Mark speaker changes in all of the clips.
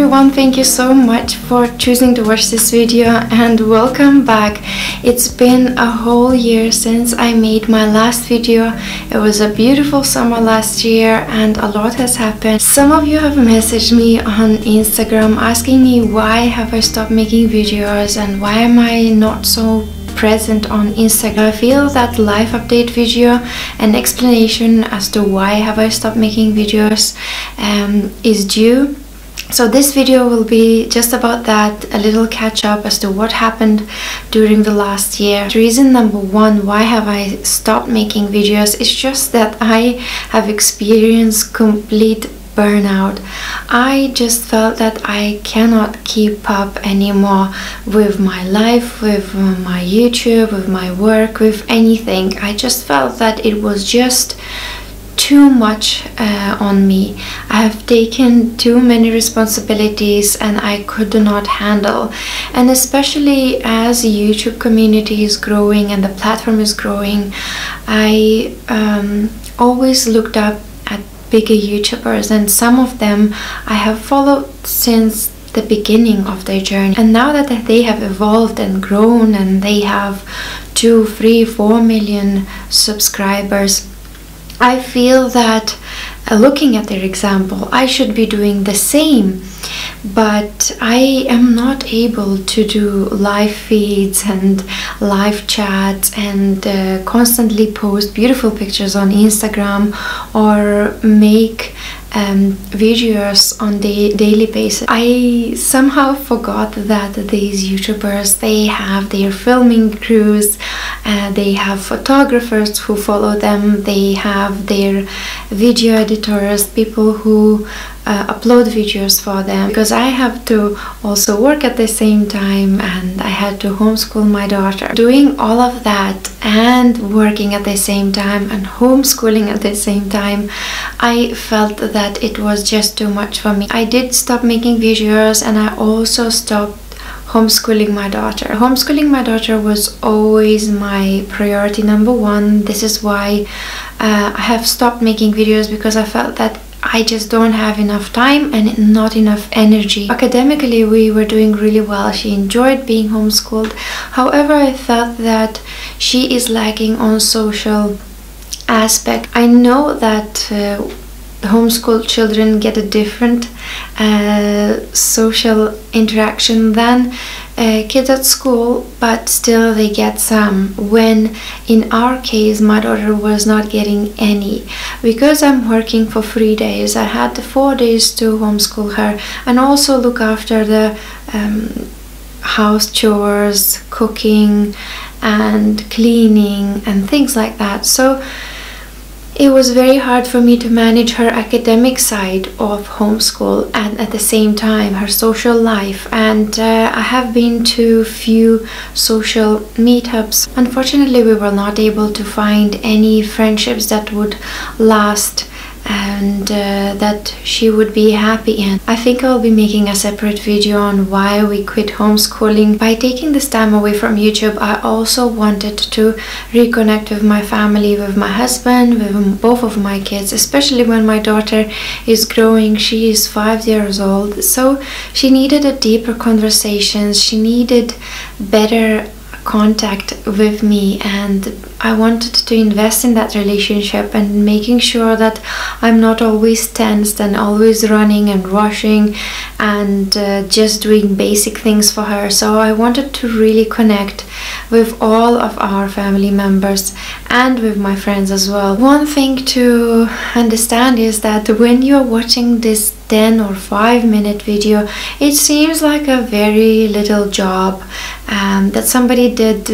Speaker 1: everyone, thank you so much for choosing to watch this video and welcome back. It's been a whole year since I made my last video. It was a beautiful summer last year and a lot has happened. Some of you have messaged me on Instagram asking me why have I stopped making videos and why am I not so present on Instagram. I feel that life update video and explanation as to why have I stopped making videos is due. So this video will be just about that, a little catch up as to what happened during the last year. Reason number one why have I stopped making videos is just that I have experienced complete burnout. I just felt that I cannot keep up anymore with my life, with my YouTube, with my work, with anything. I just felt that it was just too much on me. I have taken too many responsibilities and I could not handle, and especially as the YouTube community is growing and the platform is growing, I always looked up at bigger YouTubers, and some of them I have followed since the beginning of their journey, and now that they have evolved and grown and they have 2, 3, 4 million subscribers, I feel that looking at their example, I should be doing the same, but I am not able to do live feeds and live chats and constantly post beautiful pictures on Instagram or make videos on the daily basis. I somehow forgot that these YouTubers, they have their filming crews, they have photographers who follow them, they have their video editors, people who upload videos for them, because I have to also work at the same time and I had to homeschool my daughter. Doing all of that and working at the same time and homeschooling at the same time, I felt that it was just too much for me. I did stop making videos and I also stopped homeschooling my daughter. Homeschooling my daughter was always my priority number one. This is why I have stopped making videos, because I felt that I just don't have enough time and not enough energy. Academically, we were doing really well. She enjoyed being homeschooled. However, I felt that she is lacking on social aspect. I know that homeschooled children get a different social interaction than kids at school, but still they get some, when in our case my daughter was not getting any. Because I'm working for 3 days, I had 4 days to homeschool her and also look after the house chores, cooking and cleaning and things like that. So it was very hard for me to manage her academic side of homeschool and at the same time her social life, and I have been to few social meetups. Unfortunately, we were not able to find any friendships that would last and that she would be happy in. I think I'll be making a separate video on why we quit homeschooling. By taking this time away from YouTube, I also wanted to reconnect with my family, with my husband, with both of my kids, especially when my daughter is growing. She is 5 years old, so she needed a deeper conversations. She needed better contact with me, and I wanted to invest in that relationship and making sure that I'm not always tensed and always running and rushing and just doing basic things for her. So I wanted to really connect with all of our family members and with my friends as well. One thing to understand is that when you're watching this 10 or 5-minute video, it seems like a very little job that somebody did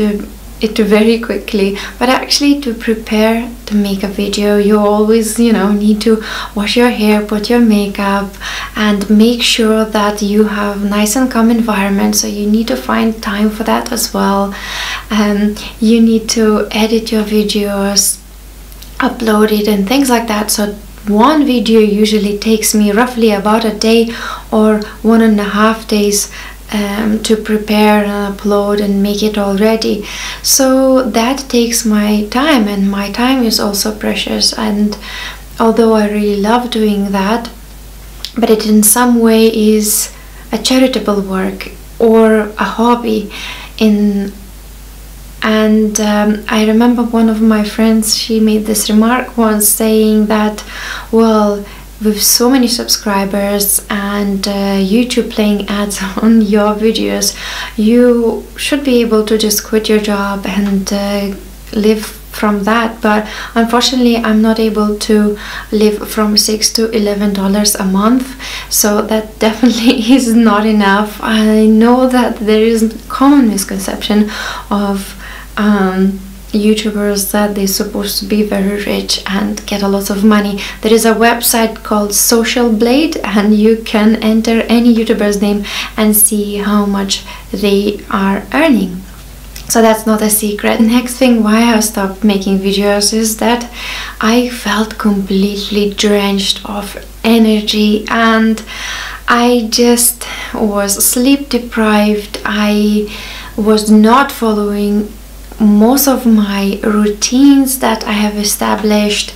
Speaker 1: it very quickly, but actually to prepare to make a video, you always need to wash your hair, put your makeup and make sure that you have nice and calm environment, so you need to find time for that as well. You need to edit your videos, upload it and things like that. So one video usually takes me roughly about a day or 1.5 days to prepare and upload and make it all ready. So that takes my time, and my time is also precious, and although I really love doing that, but it in some way is a charitable work or a hobby and I remember one of my friends, she made this remark once saying that, well, with so many subscribers and YouTube playing ads on your videos, you should be able to just quit your job and live from that. But unfortunately, I'm not able to live from $6 to $11 a month, so that definitely is not enough. I know that there is a common misconception of YouTubers that they're supposed to be very rich and get a lot of money. There is a website called Social Blade, and you can enter any YouTuber's name and see how much they are earning. So that's not a secret. The next thing why I stopped making videos is that I felt completely drenched of energy and I just was sleep deprived. I was not following most of my routines that I have established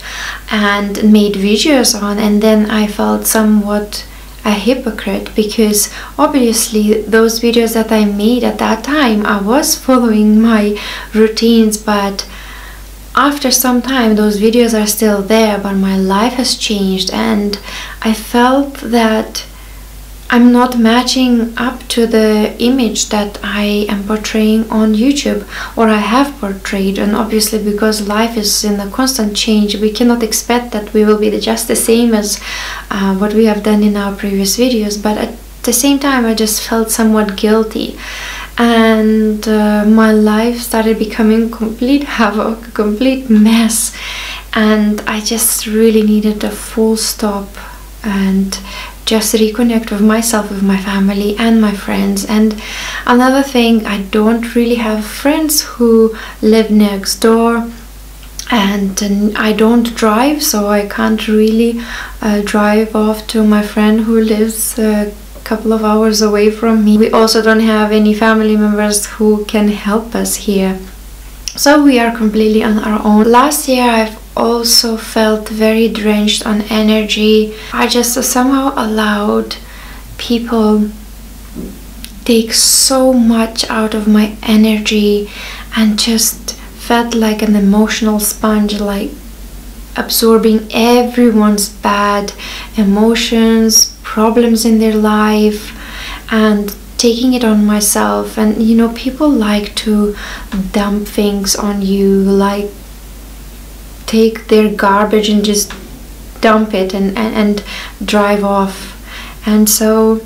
Speaker 1: and made videos on, and then I felt somewhat a hypocrite because obviously those videos that I made at that time, I was following my routines, but after some time those videos are still there, but my life has changed and I felt that I'm not matching up to the image that I am portraying on YouTube, or I have portrayed. And obviously because life is in a constant change, we cannot expect that we will be just the same as what we have done in our previous videos. But at the same time I just felt somewhat guilty, and my life started becoming complete havoc, a complete mess, and I just really needed a full stop and just reconnect with myself, with my family and my friends. And another thing, I don't really have friends who live next door, and I don't drive, so I can't really drive off to my friend who lives a couple of hours away from me. We also don't have any family members who can help us here, so we are completely on our own. Last year I've also felt very drenched on energy. I just somehow allowed people take so much out of my energy and just felt like an emotional sponge, like absorbing everyone's bad emotions, problems in their life, and taking it on myself. And you know, people like to dump things on you, like take their garbage and just dump it and drive off. And so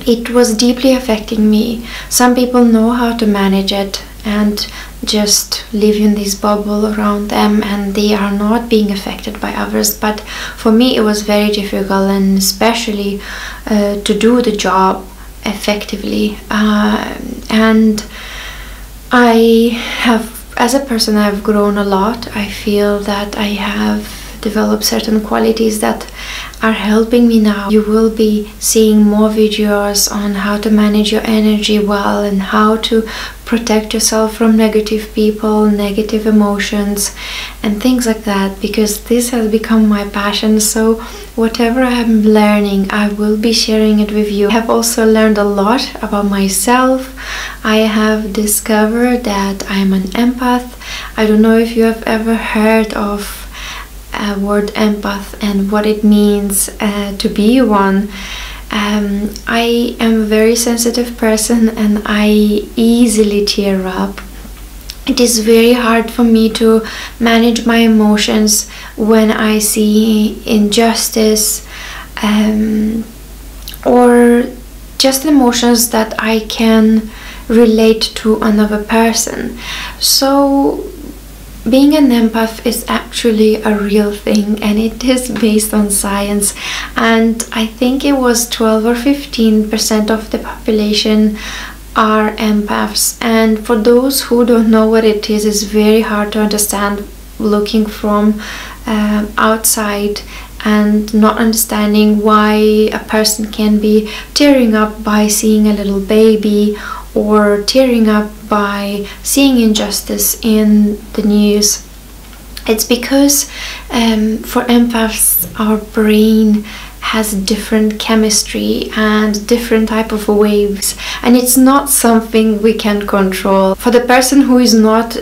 Speaker 1: it was deeply affecting me. Some people know how to manage it and just live in this bubble around them, and they are not being affected by others. But for me it was very difficult, and especially to do the job effectively. And I have, as a person, I've grown a lot. I feel that I have developed certain qualities that are helping me now. You will be seeing more videos on how to manage your energy well and how to protect yourself from negative people, negative emotions and things like that, because this has become my passion. So whatever I am learning, I will be sharing it with you. I have also learned a lot about myself. I have discovered that I am an empath. I don't know if you have ever heard of word empath and what it means to be one. I am a very sensitive person and I easily tear up. It is very hard for me to manage my emotions when I see injustice or just emotions that I can relate to another person. So being an empath is actually a real thing, and it is based on science, and I think it was 12 or 15% of the population are empaths. And for those who don't know what it is, it's very hard to understand looking from outside and not understanding why a person can be tearing up by seeing a little baby, or tearing up by seeing injustice in the news. It's because for empaths, our brain has different chemistry and different type of waves, and it's not something we can control. For the person who is not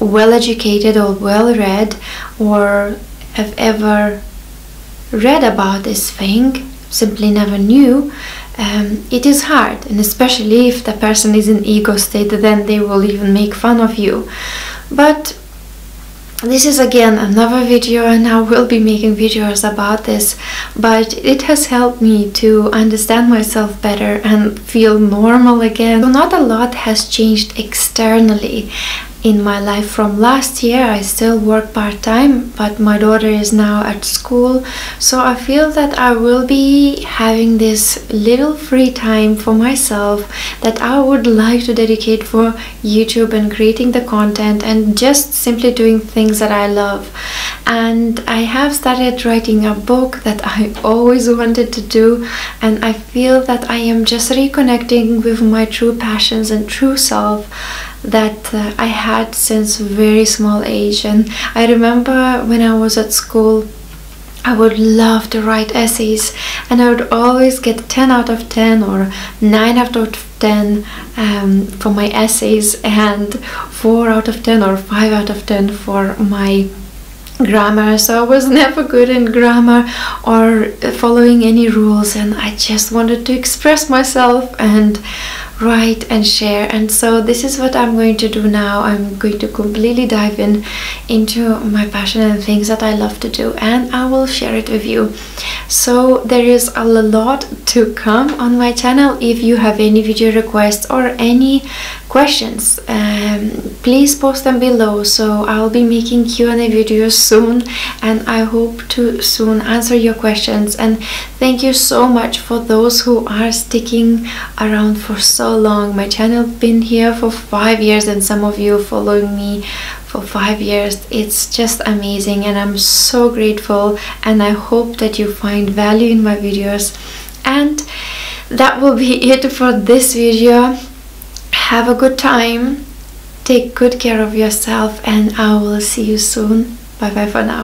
Speaker 1: well educated or well read, or have ever read about this thing, simply never knew, it is hard, and especially if the person is in ego state, then they will even make fun of you. But this is again another video, and I will be making videos about this, but it has helped me to understand myself better and feel normal again. So not a lot has changed externally in my life from last year. I still work part-time, but my daughter is now at school, so I feel that I will be having this little free time for myself that I would like to dedicate for YouTube and creating the content and just simply doing things that I love. And I have started writing a book that I always wanted to do, and I feel that I am just reconnecting with my true passions and true self that I had since very small age. And I remember when I was at school, I would love to write essays, and I would always get 10 out of 10 or 9 out of 10 for my essays, and 4 out of 10 or 5 out of 10 for my grammar. So I was never good in grammar or following any rules, and I just wanted to express myself and write and share. And so this is what I'm going to do now. I'm going to completely dive into my passion and things that I love to do, and I will share it with you. So there is a lot to come on my channel. If you have any video requests or any questions, please post them below. So I'll be making Q&A videos soon, and I hope to soon answer your questions. And thank you so much for those who are sticking around for so long. My channel been here for 5 years, and some of you following me for 5 years. It's just amazing, and I'm so grateful, and I hope that you find value in my videos. And that will be it for this video. Have a good time, take good care of yourself, and I will see you soon. Bye bye for now.